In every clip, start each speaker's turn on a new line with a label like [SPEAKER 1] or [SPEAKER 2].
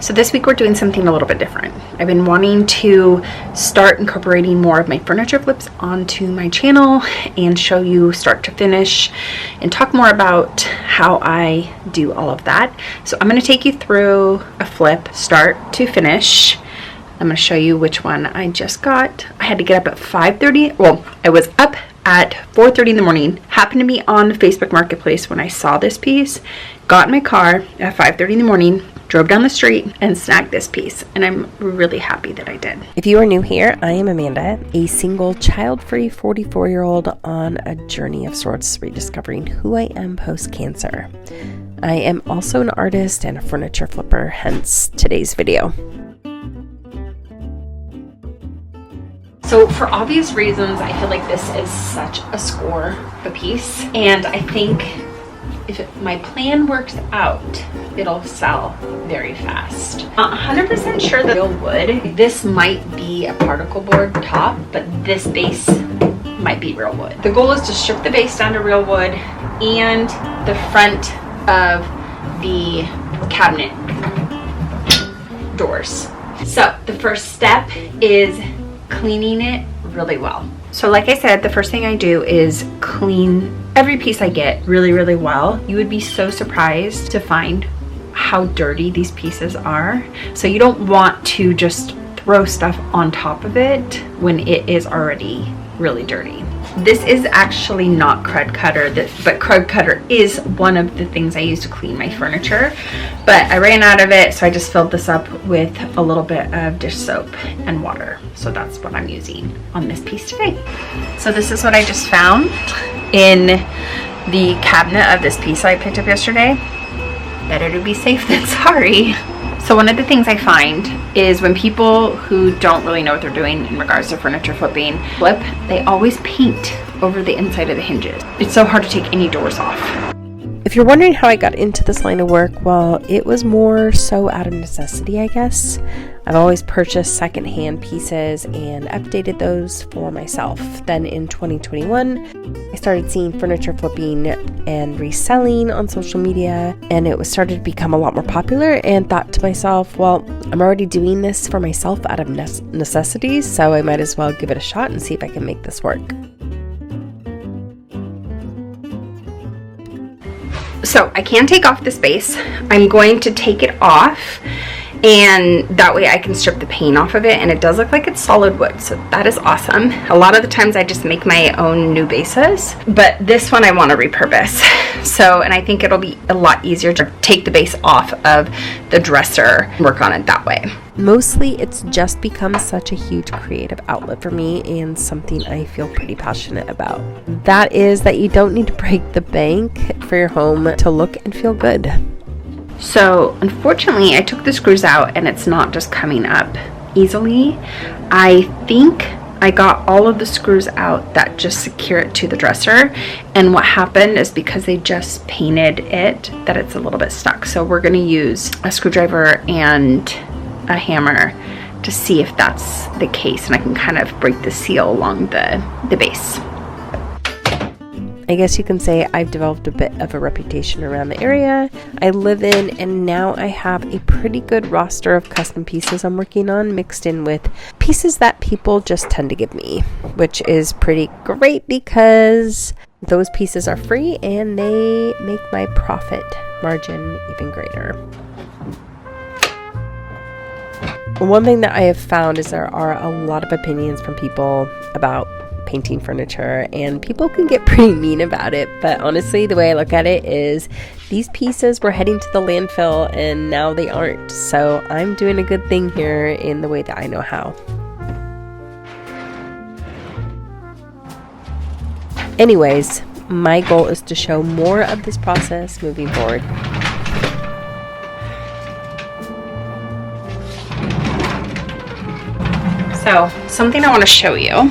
[SPEAKER 1] So this week we're doing something a little bit different. I've been wanting to start incorporating more of my furniture flips onto my channel and show you start to finish and talk more about how I do all of that. So I'm going to take you through a flip start to finish. I'm going to show you which one I just got. I had to get up at 5:30. Well, I was up at 4:30 in the morning. Happened to be on Facebook Marketplace when I saw this piece. Got in my car at 5:30 in the morning, drove down the street and snagged this piece, and I'm really happy that I did.
[SPEAKER 2] If you are new here, I am Amanda, a single child-free 44-year-old on a journey of sorts rediscovering who I am post-cancer. I am also an artist and a furniture flipper, hence today's video.
[SPEAKER 1] So for obvious reasons, I feel like this is such a score of a piece, and I think if my plan works out, it'll sell very fast. 100% sure that real wood, this might be a particle board top, but this base might be real wood. The goal is to strip the base down to real wood and the front of the cabinet doors. So the first step is cleaning it really well. So like I said, the first thing I do is clean every piece I get really well. You would be so surprised to find how dirty these pieces are. So you don't want to just throw stuff on top of it when it is already really dirty. This is actually not crud cutter, but crud cutter is one of the things I use to clean my furniture. But I ran out of it, so I just filled this up with a little bit of dish soap and water. So that's what I'm using on this piece today. So this is what I just found in the cabinet of this piece I picked up yesterday. Better to be safe than sorry. So one of the things I find is when people who don't really know what they're doing in regards to furniture flipping flip, they always paint over the inside of the hinges. It's so hard to take any doors off.
[SPEAKER 2] If you're wondering how I got into this line of work, well, it was more so out of necessity, I guess. I've always purchased secondhand pieces and updated those for myself. Then in 2021, I started seeing furniture flipping and reselling on social media, and it was started to become a lot more popular, and thought to myself, well, I'm already doing this for myself out of necessity, so I might as well give it a shot and see if I can make this work.
[SPEAKER 1] So I can take off this base. I'm going to take it off, and that way I can strip the paint off of it, and it does look like it's solid wood, so that is awesome. A lot of the times I just make my own new bases, but this one I want to repurpose. So, and I think it'll be a lot easier to take the base off of the dresser and work on it that way.
[SPEAKER 2] Mostly it's just become such a huge creative outlet for me and something I feel pretty passionate about. That is that you don't need to break the bank for your home to look and feel good.
[SPEAKER 1] So unfortunately I took the screws out and it's not just coming up easily. I think I got all of the screws out that just secure it to the dresser, and what happened is because they just painted it that it's a little bit stuck. So we're going to use a screwdriver and a hammer to see if that's the case, and I can kind of break the seal along the base.
[SPEAKER 2] I guess you can say I've developed a bit of a reputation around the area I live in, and now I have a pretty good roster of custom pieces I'm working on, mixed in with pieces that people just tend to give me, which is pretty great because those pieces are free and they make my profit margin even greater. One thing that I have found is there are a lot of opinions from people about painting furniture, and people can get pretty mean about it, but honestly the way I look at it is these pieces were heading to the landfill and now they aren't, so I'm doing a good thing here in the way that I know how. Anyways, my goal is to show more of this process moving forward.
[SPEAKER 1] So something I want to show you.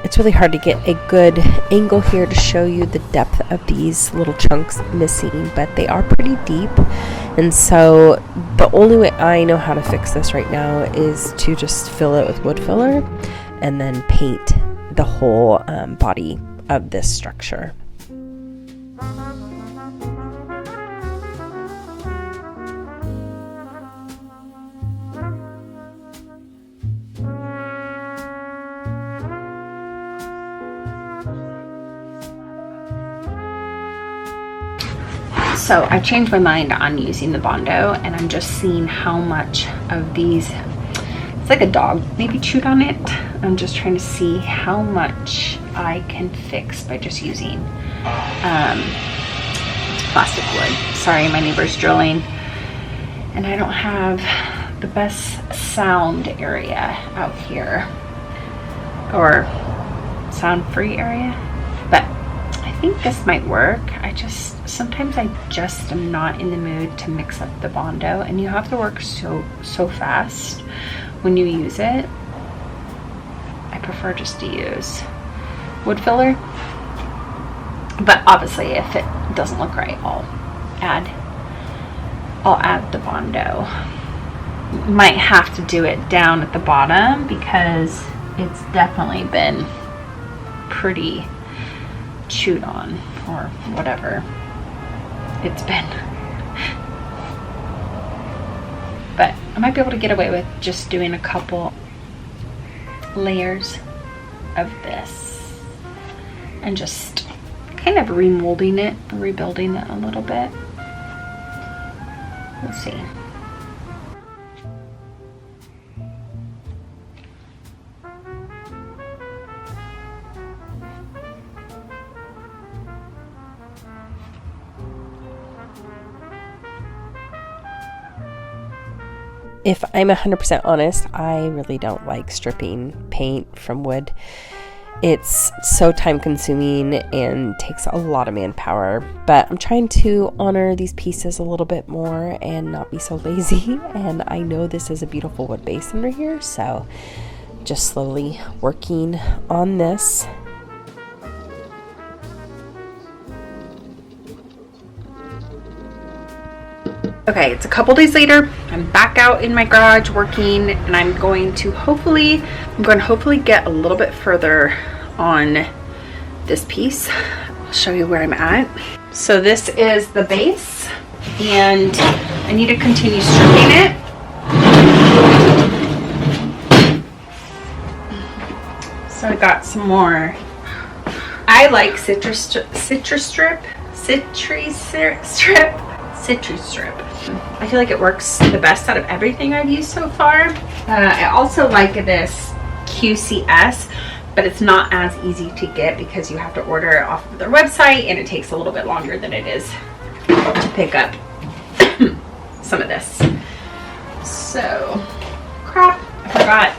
[SPEAKER 2] It's really hard to get a good angle here to show you the depth of these little chunks missing, but they are pretty deep, and so the only way I know how to fix this right now is to just fill it with wood filler and then paint the whole body of this structure.
[SPEAKER 1] So I changed my mind on using the Bondo, and I'm just seeing how much of these, it's like a dog maybe chewed on it. I'm just trying to see how much I can fix by just using plastic wood. Sorry, my neighbor's drilling, and I don't have the best sound area out here, or sound free area, but I think this might work. Sometimes I just am not in the mood to mix up the Bondo, and you have to work so fast when you use it. I prefer just to use wood filler, but obviously if it doesn't look right, I'll add the Bondo. Might have to do it down at the bottom because it's definitely been pretty chewed on, or whatever it's been. But I might be able to get away with just doing a couple layers of this and just kind of remolding it, rebuilding it a little bit. We'll see.
[SPEAKER 2] If I'm 100% honest, I really don't like stripping paint from wood. It's so time consuming and takes a lot of manpower, but I'm trying to honor these pieces a little bit more and not be so lazy. And I know this is a beautiful wood base under here, so just slowly working on this.
[SPEAKER 1] Okay, it's a couple days later. I'm back out in my garage working, and I'm going to hopefully get a little bit further on this piece. I'll show you where I'm at. So this is the base, and I need to continue stripping it. So I got some more. I like citrus strip. I feel like it works the best out of everything I've used so far. I also like this QCS, but it's not as easy to get because you have to order it off of their website, and it takes a little bit longer than it is to pick up some of this. So, crap, I forgot.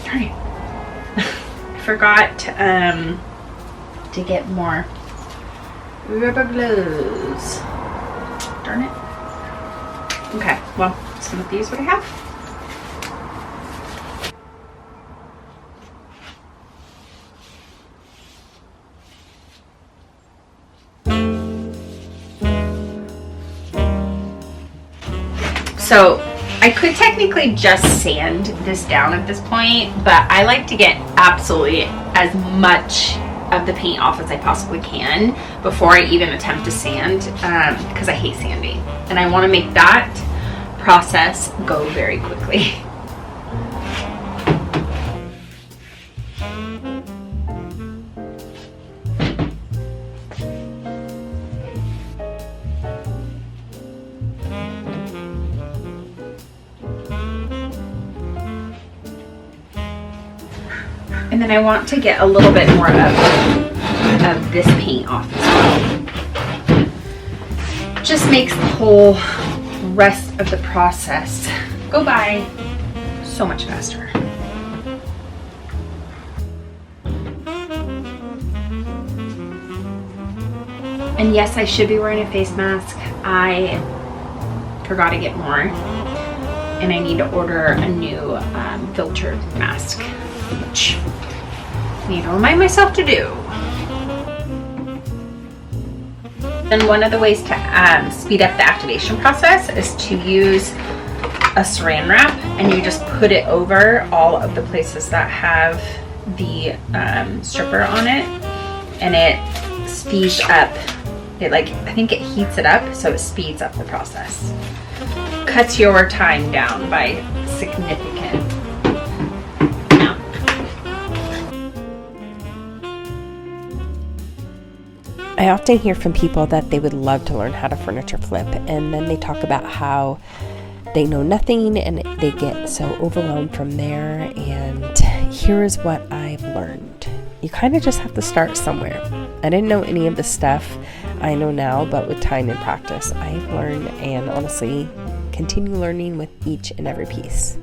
[SPEAKER 1] Darn it. I forgot to get more rubber gloves. Darn it. Okay, well, just gonna use what I have. So I could technically just sand this down at this point, but I like to get absolutely as much of the paint off as I possibly can before I even attempt to sand, because I hate sanding, and I want to make that process go very quickly. And then I want to get a little bit more of this paint off as well. Just makes the whole rest of the process go by so much faster. And yes, I should be wearing a face mask. I forgot to get more, and I need to order a new filtered mask, which I need to remind myself to do. And one of the ways to speed up the activation process is to use a saran wrap, and you just put it over all of the places that have the stripper on it, and it speeds up. I think it heats it up, so it speeds up the process. Cuts your time down by significant amount.
[SPEAKER 2] I often hear from people that they would love to learn how to furniture flip, and then they talk about how they know nothing and they get so overwhelmed from there. And here is what I've learned. You kind of just have to start somewhere. I didn't know any of the stuff I know now, but with time and practice, I've learned and honestly continue learning with each and every piece.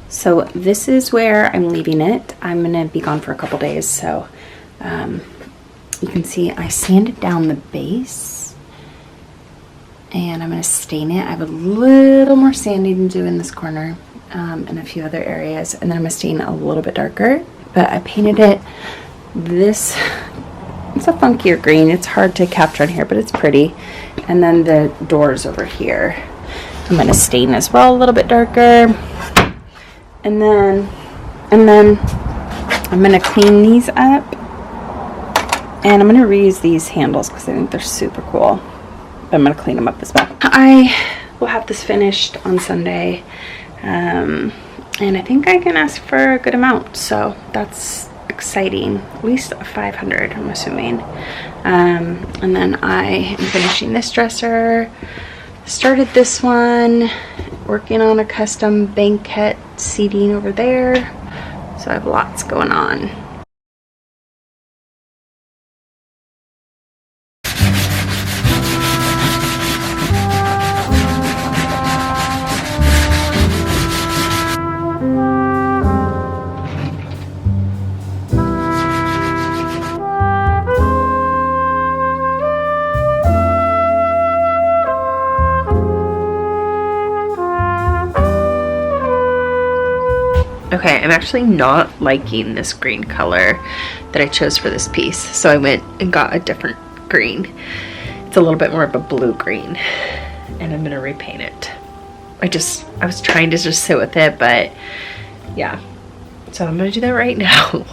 [SPEAKER 2] So this is where I'm leaving it. I'm gonna be gone for a couple days, so you can see I sanded down the base and I'm gonna stain it. I have a little more sanding to do in this corner and a few other areas, and then I'm gonna stain it a little bit darker, but I painted it this, it's a funkier green. It's hard to capture on here, but it's pretty. And then the doors over here, I'm gonna stain as well a little bit darker. And then I'm gonna clean these up, and I'm gonna reuse these handles because I think they're super cool. But I'm gonna clean them up as well. I will have this finished on Sunday, and I think I can ask for a good amount, so that's exciting. At least 500, I'm assuming. And then I am finishing this dresser. Started this one, working on a custom banquette seating over there, so I have lots going on. Okay, I'm actually not liking this green color that I chose for this piece, so I went and got a different green. It's a little bit more of a blue green, and I'm gonna repaint it. I was trying to just sit with it, but yeah. So I'm gonna do that right now.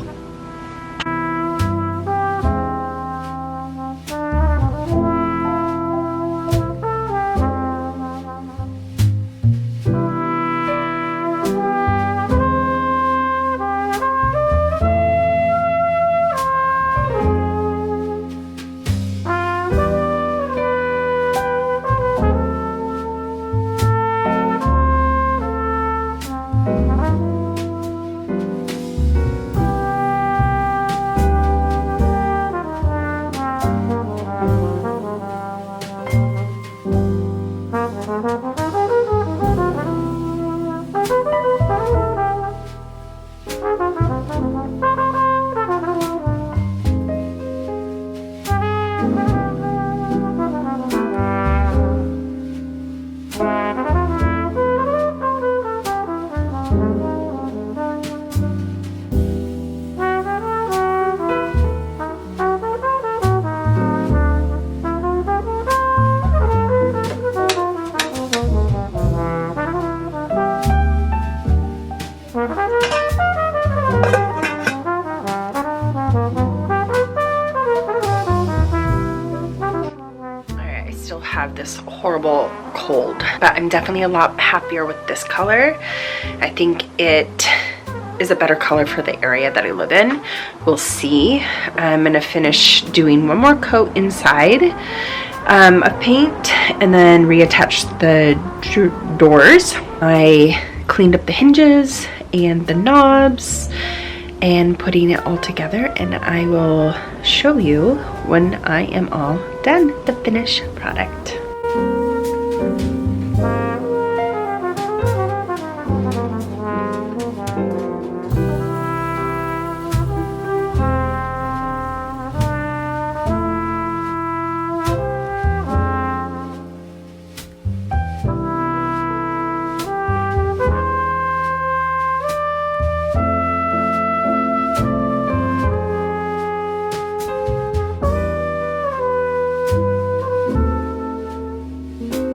[SPEAKER 1] still have this horrible cold, but I'm definitely a lot happier with this color. I think it is a better color for the area that I live in. We'll see. I'm gonna finish doing one more coat inside of paint and then reattach the doors. I cleaned up the hinges and the knobs and putting it all together, and I will show you when I am all done, the finished product.